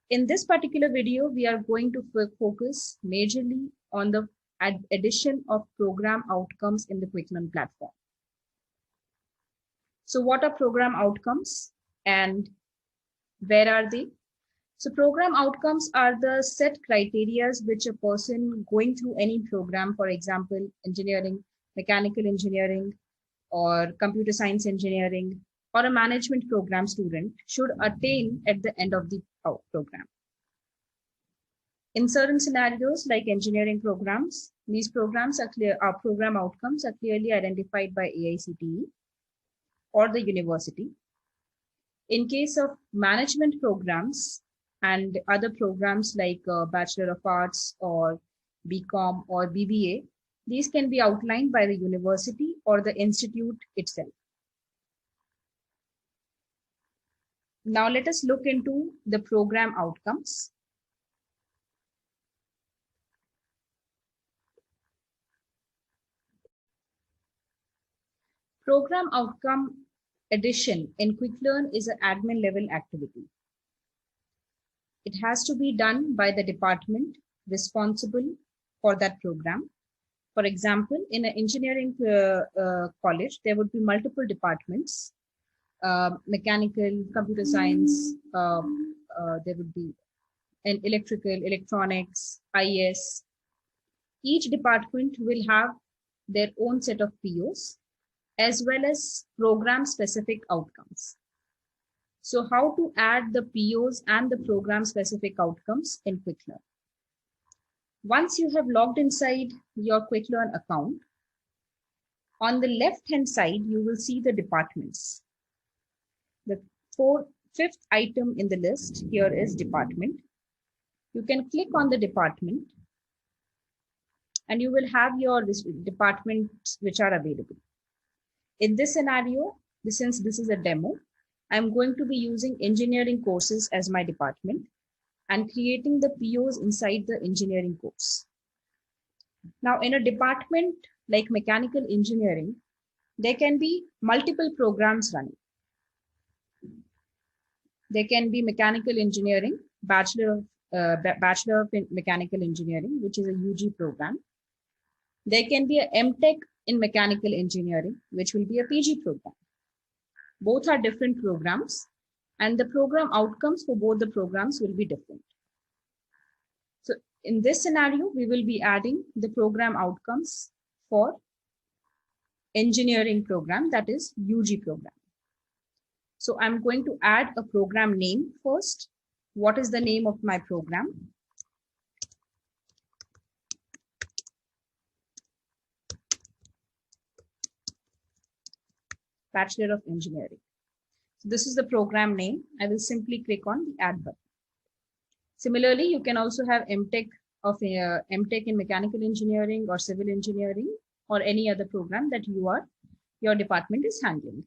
In this particular video, we are going to focus majorly on the addition of program outcomes in the Quick Learn platform. So what are program outcomes and where are they? So program outcomes are the set criteria which a person going through any program, for example, engineering, mechanical engineering, or computer science engineering, or a management program student should attain at the end of the program. In certain scenarios like engineering programs, these programs are program outcomes are clearly identified by AICTE or the university. In case of management programs and other programs like Bachelor of Arts or BCom or BBA, these can be outlined by the university or the institute itself. Now let us look into the program outcomes. Program outcome addition in Quick Learn is an admin level activity. It has to be done by the department responsible for that program. For example, in an engineering college, there would be multiple departments, mechanical, computer science, there would be an electrical, electronics, IS. Each department will have their own set of POs as well as program specific outcomes. So how to add the POs and the program specific outcomes in Quick Learn? Once you have logged inside your Quick Learn account, on the left hand side, you will see the departments. The fifth item in the list here is department. You can click on the department and you will have your departments which are available. In this scenario, since this is a demo, I'm going to be using engineering courses as my department and creating the POs inside the engineering course. Now, in a department like mechanical engineering, there can be multiple programs running. There can be mechanical engineering, Bachelor of Mechanical Engineering, which is a UG program. There can be a MTech in Mechanical Engineering, which will be a PG program. Both are different programs, and the program outcomes for both the programs will be different. So in this scenario, we will be adding the program outcomes for engineering program, that is UG program. So I'm going to add a program name first. What is the name of my program? Bachelor of Engineering. So this is the program name. I will simply click on the add button. Similarly, you can also have MTech in Mechanical Engineering or Civil Engineering or any other program that your department is handling.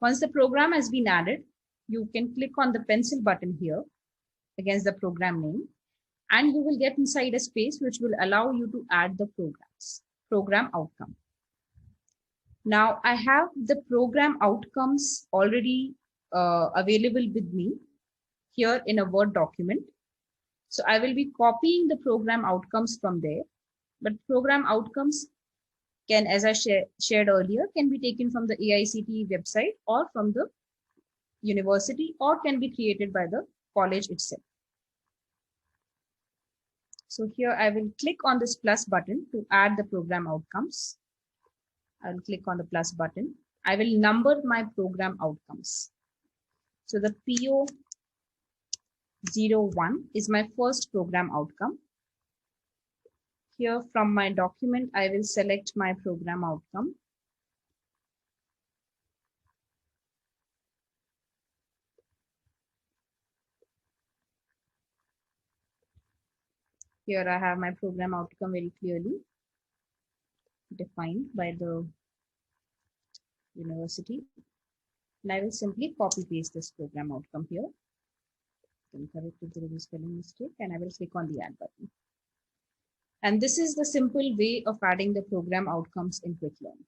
Once the program has been added, you can click on the pencil button here against the program name, and you will get inside a space which will allow you to add the program outcome. Now I have the program outcomes already available with me here in a Word document. So I will be copying the program outcomes from there, but program outcomes can, as I shared earlier, can be taken from the AICTE website or from the university, or can be created by the college itself. So here I will click on this plus button to add the program outcomes. I will click on the plus button. I will number my program outcomes. So the PO 01 is my first program outcome. Here from my document, I will select my program outcome. Here I have my program outcome very clearly defined by the university. And I will simply copy paste this program outcome here. Can correct if there is a spelling mistake, and I will click on the add button. And this is the simple way of adding the program outcomes in Quick Learn.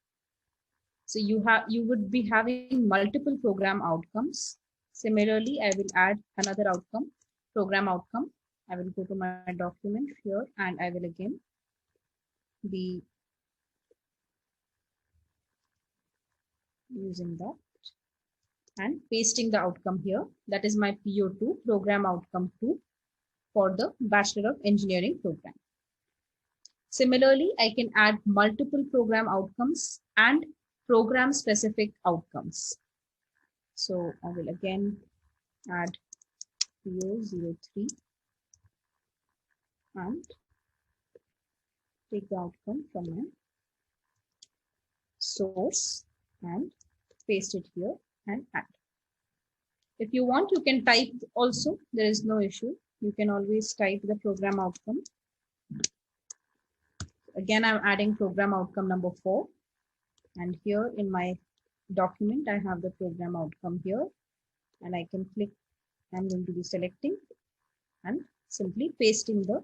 So you would be having multiple program outcomes. Similarly, I will add another outcome program outcome. I will go to my document here and I will again be using that and pasting the outcome here. That is my PO2, program outcome 2 for the Bachelor of Engineering program. Similarly, I can add multiple program outcomes and program specific outcomes. So I will again add PO03 and take the outcome from my source and paste it here and add. If you want, you can type also, there is no issue. You can always type the program outcome. Again, I'm adding program outcome number 4. And here in my document, I have the program outcome here. And I can click, I'm going to be selecting and simply pasting the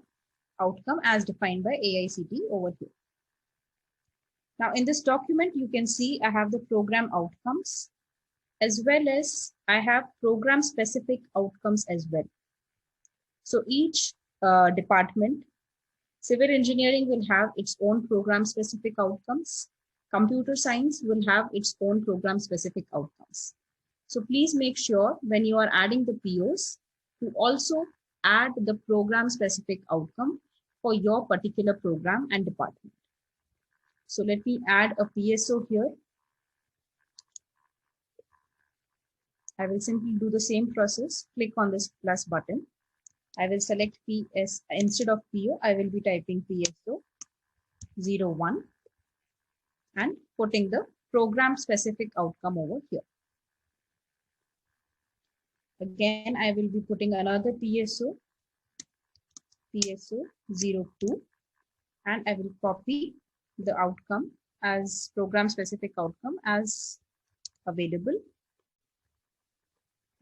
outcome as defined by AICTE over here. Now in this document, you can see I have the program outcomes as well as I have program specific outcomes as well. So each department, civil engineering will have its own program specific outcomes. Computer science will have its own program specific outcomes. So please make sure when you are adding the POs to also add the program specific outcome for your particular program and department. So let me add a PSO here. I will simply do the same process. Click on this plus button. I will select PS instead of PO. I will be typing PSO 01 and putting the program specific outcome over here. Again, I will be putting another PSO 02 and I will copy the outcome as program specific outcome as available.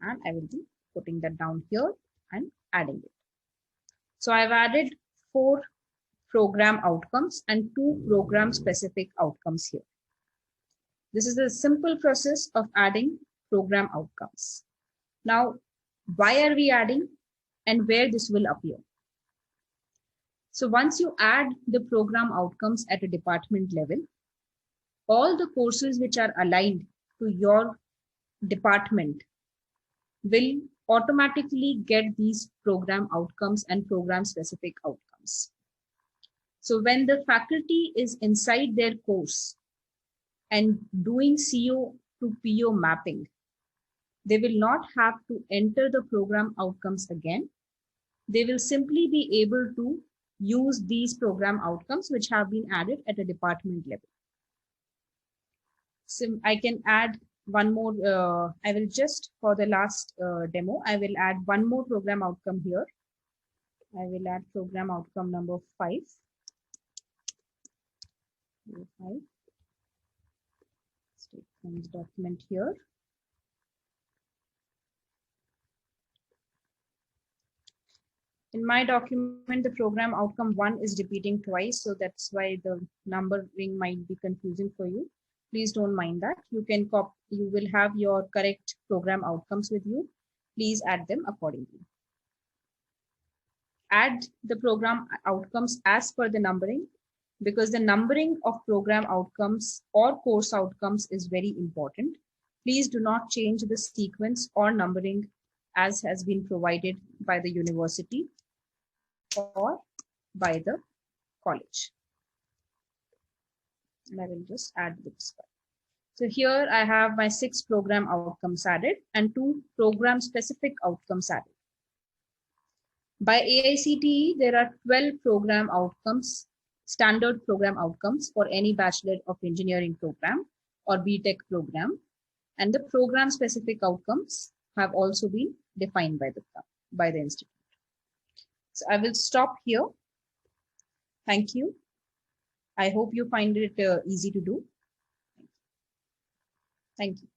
And I will be putting that down here and adding it. So I've added 4 program outcomes and 2 program specific outcomes here. This is a simple process of adding program outcomes. Now, why are we adding and where this will appear? So once you add the program outcomes at a department level, all the courses which are aligned to your department will automatically get these program outcomes and program specific outcomes. So when the faculty is inside their course and doing CO to PO mapping, they will not have to enter the program outcomes again. They will simply be able to use these program outcomes which have been added at a department level. So I can add one more, I will just for the last demo, I will add one more program outcome here. I will add program outcome number 5. Statements document here. In my document, the program outcome 1 is repeating twice, so that's why the numbering might be confusing for you. Please don't mind that. You can copy, you will have your correct program outcomes with you. Please add them accordingly. Add the program outcomes as per the numbering, because the numbering of program outcomes or course outcomes is very important. Please do not change the sequence or numbering as has been provided by the university or by the college. And I will just add this one. So here I have my 6 program outcomes added and 2 program specific outcomes added. By AICTE, there are 12 program outcomes, standard program outcomes for any Bachelor of Engineering program or BTech program. And the program specific outcomes have also been defined by the institute. So I will stop here. Thank you. I hope you find it easy to do. Thank you.